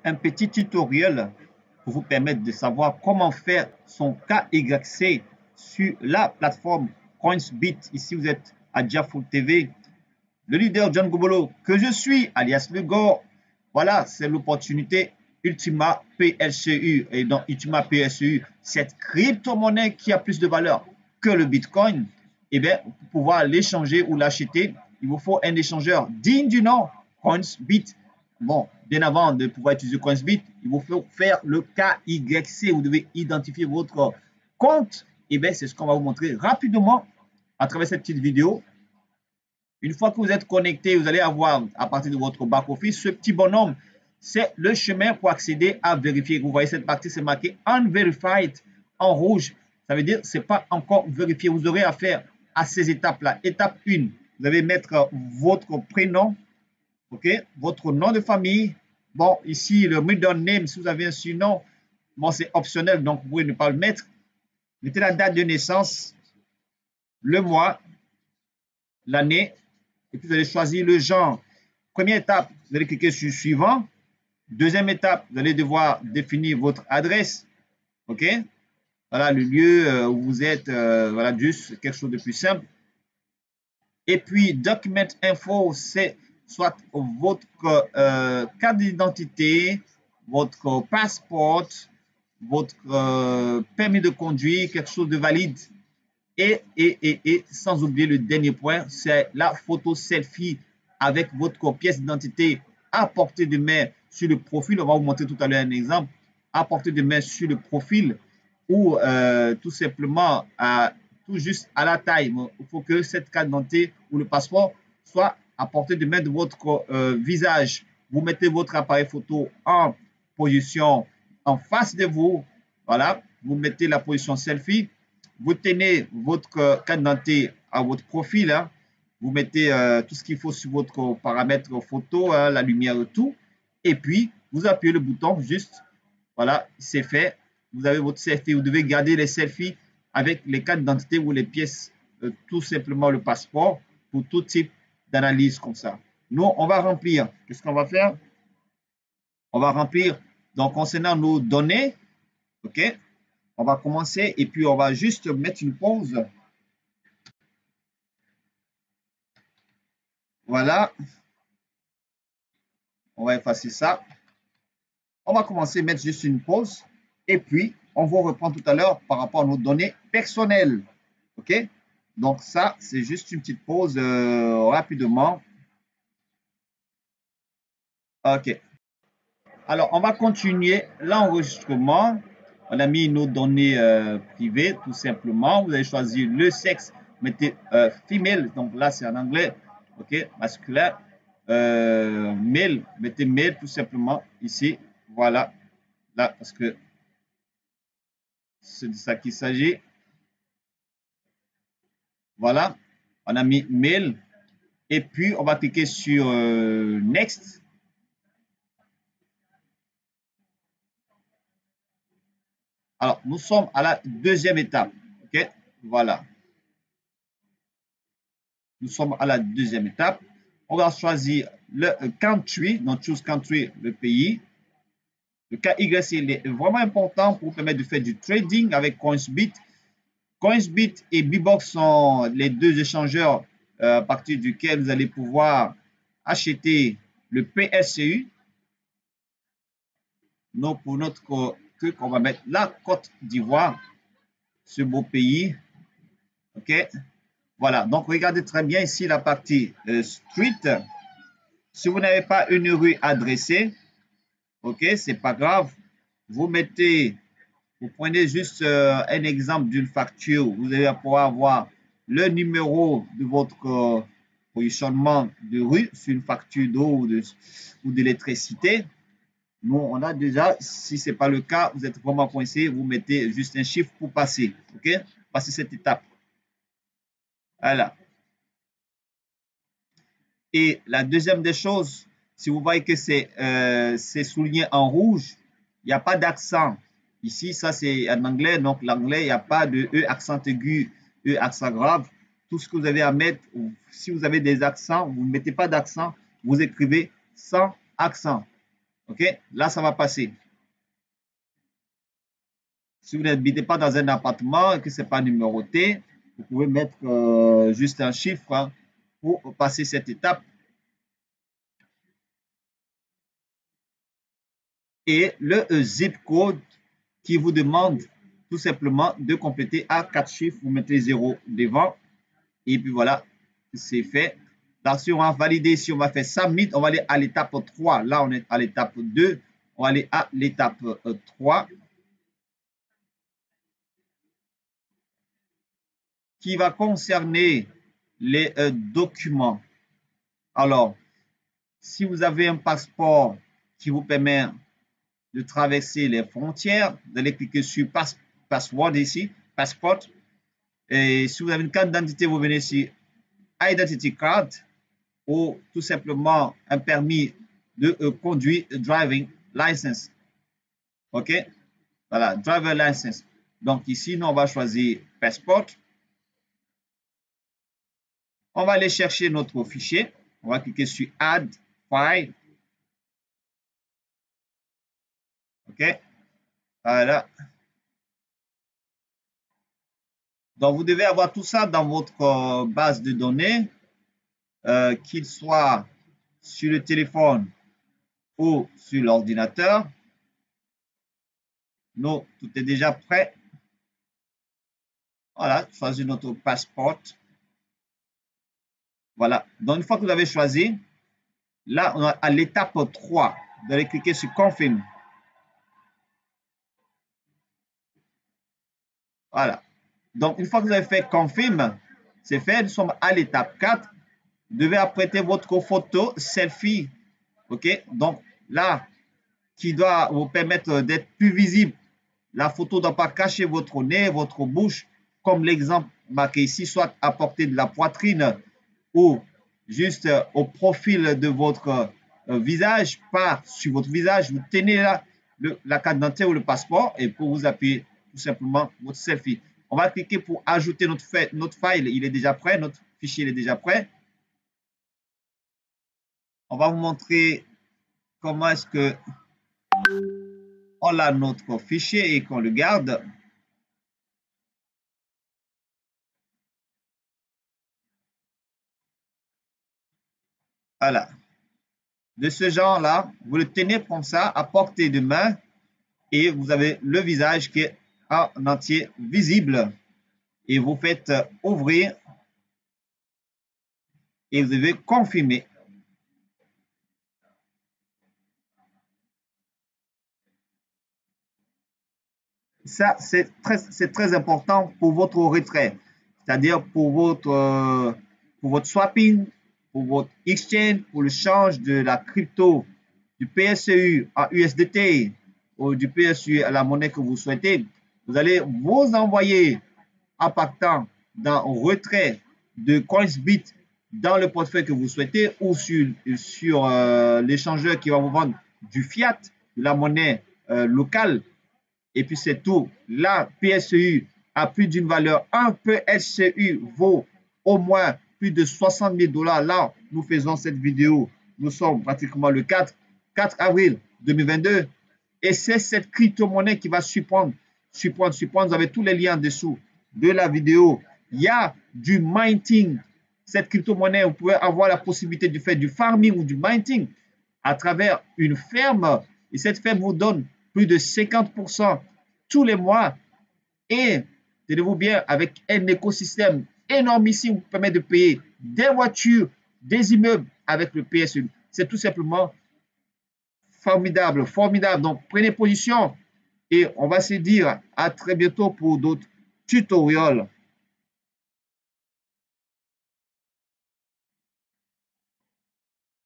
un petit tutoriel pour vous permettre de savoir comment faire son KYC sur la plateforme Coinsbit. Ici, vous êtes à Diafoot TV. Le leader John Gobolo que je suis, alias Le Gore. Voilà, c'est l'opportunité Ultima PSCU. Et dans Ultima PSCU, cette crypto-monnaie qui a plus de valeur que le Bitcoin, eh bien, pour pouvoir l'échanger ou l'acheter, il vous faut un échangeur digne du nom, Coinsbit. Bon, bien avant de pouvoir utiliser Coinsbit, il vous faut faire le KYC. Vous devez identifier votre compte. Eh bien, c'est ce qu'on va vous montrer rapidement à travers cette petite vidéo. Une fois que vous êtes connecté, vous allez avoir à partir de votre back-office ce petit bonhomme. C'est le chemin pour accéder à vérifier. Vous voyez cette partie, c'est marqué Unverified en rouge. Ça veut dire que ce n'est pas encore vérifié. Vous aurez affaire à ces étapes-là. Étape 1, vous allez mettre votre prénom, okay, votre nom de famille. Bon, ici, le middle name, si vous avez un surnom, bon, c'est optionnel, donc vous pouvez ne pas le mettre. Mettez la date de naissance, le mois, l'année, et puis vous allez choisir le genre. Première étape, vous allez cliquer sur suivant. Deuxième étape, vous allez devoir définir votre adresse. OK? Voilà le lieu où vous êtes. Voilà, juste quelque chose de plus simple. Et puis, document info, c'est soit votre carte d'identité, votre passeport, votre permis de conduire, quelque chose de valide. Et sans oublier le dernier point, c'est la photo selfie avec votre pièce d'identité à portée de main sur le profil. On va vous montrer tout à l'heure un exemple. À portée de main sur le profil ou tout simplement tout juste à la taille. Il faut que cette carte d'identité ou le passeport soit à portée de main de votre visage. Vous mettez votre appareil photo en position en face de vous. Voilà, vous mettez la position selfie. Vous tenez votre carte d'identité à votre profil. Hein. Vous mettez tout ce qu'il faut sur votre paramètre photo, hein, la lumière et tout. Et puis, vous appuyez le bouton juste. Voilà, c'est fait. Vous avez votre selfie. Vous devez garder les selfies avec les cartes d'identité ou les pièces, tout simplement le passeport pour tout type d'analyse comme ça. Nous, on va remplir. Qu'est-ce qu'on va faire? On va remplir, donc, concernant nos données, OK? On va commencer et puis on va juste mettre une pause. Voilà. On va effacer ça. On va commencer à mettre juste une pause. Et puis, on va reprendre tout à l'heure par rapport à nos données personnelles. OK? Donc, ça, c'est juste une petite pause rapidement. OK. Alors, on va continuer l'enregistrement. On a mis nos données privées, tout simplement. Vous allez choisir le sexe. Mettez female. Donc là, c'est en anglais. OK? Masculin. Male. Mettez male, tout simplement. Ici. Voilà. Là, parce que c'est de ça qu'il s'agit. Voilà. On a mis male. Et puis, on va cliquer sur next. Alors, nous sommes à la deuxième étape. OK? Voilà. Nous sommes à la deuxième étape. On va choisir le country, donc choose country, le pays. Le KYC, il est vraiment important pour vous permettre de faire du trading avec Coinsbit. Coinsbit et Bbox sont les deux échangeurs à partir duquel vous allez pouvoir acheter le PSCU. Donc, pour notre truc, on va mettre la Côte d'Ivoire, ce beau pays. OK? Voilà, donc regardez très bien ici la partie street. Si vous n'avez pas une rue adressée, ok, c'est pas grave. Vous prenez juste un exemple d'une facture. Vous allez pouvoir avoir le numéro de votre positionnement de rue sur une facture d'eau ou d'électricité. Nous, on a déjà, si ce n'est pas le cas, vous êtes vraiment coincé, vous mettez juste un chiffre pour passer, ok? Passer cette étape. Voilà. Et la deuxième des choses, si vous voyez que c'est souligné en rouge, il n'y a pas d'accent. Ici, ça c'est en anglais, donc l'anglais, il n'y a pas de E accent aigu, E accent grave. Tout ce que vous avez à mettre, si vous avez des accents, vous ne mettez pas d'accent, vous écrivez sans accent. OK? Là, ça va passer. Si vous n'habitez pas dans un appartement et que ce n'est pas numéroté, vous pouvez mettre juste un chiffre hein, pour passer cette étape. Et le zip code qui vous demande tout simplement de compléter à 4 chiffres. Vous mettez 0 devant. Et puis voilà, c'est fait. Là, si on va valider, si on va faire submit, on va aller à l'étape 3. Là, on est à l'étape 2. On va aller à l'étape 3. Qui va concerner les documents. Alors, si vous avez un passeport qui vous permet de traverser les frontières, vous allez cliquer sur Password ici, Passport. Et si vous avez une carte d'identité, vous venez sur Identity Card ou tout simplement un permis de conduire, driving license. OK? Voilà, driver license. Donc ici, nous, on va choisir Passport. On va aller chercher notre fichier. On va cliquer sur Add File. OK? Voilà. Donc, vous devez avoir tout ça dans votre base de données, qu'il soit sur le téléphone ou sur l'ordinateur. Nous, tout est déjà prêt. Voilà, choisir notre passeport. Voilà. Donc, une fois que vous avez choisi, là, on est à l'étape 3. Vous allez cliquer sur Confirm. Voilà. Donc, une fois que vous avez fait Confirm, c'est fait. Nous sommes à l'étape 4. Vous devez apprêter votre photo selfie. OK? Donc, là, qui doit vous permettre d'être plus visible. La photo ne doit pas cacher votre nez, votre bouche, comme l'exemple marqué ici, soit à portée de la poitrine ou juste au profil de votre visage, pas sur votre visage. Vous tenez là la carte d'identité ou le passeport et pour vous appuyer tout simplement votre selfie. On va cliquer pour ajouter notre file. Il est déjà prêt, notre fichier il est déjà prêt. On va vous montrer comment est-ce que on a notre fichier et qu'on le garde. Voilà. De ce genre-là, vous le tenez comme ça à portée de main et vous avez le visage qui est en entier visible. Et vous faites ouvrir et vous devez confirmer. Ça, c'est très important pour votre retrait, c'est-à-dire pour votre swapping, pour votre exchange, pour le change de la crypto du PSU à USDT ou du PSU à la monnaie que vous souhaitez. Vous allez vous envoyer en partant dans retrait de Coinsbit dans le portefeuille que vous souhaitez ou sur l'échangeur qui va vous vendre du fiat, de la monnaie locale. Et puis c'est tout. La PSU a plus d'une valeur. Un PSU vaut au moins plus de 60 000 $. Là, nous faisons cette vidéo. Nous sommes pratiquement le 4 avril 2022. Et c'est cette crypto-monnaie qui va surprendre. Vous avez tous les liens en dessous de la vidéo. Il y a du minting. Cette crypto-monnaie, vous pouvez avoir la possibilité de faire du farming ou du minting à travers une ferme. Et cette ferme vous donne plus de 50% tous les mois. Et tenez-vous bien, avec un écosystème énormissime qui vous permet de payer des voitures, des immeubles avec le PSU. C'est tout simplement formidable, formidable. Donc, prenez position et on va se dire à très bientôt pour d'autres tutoriels.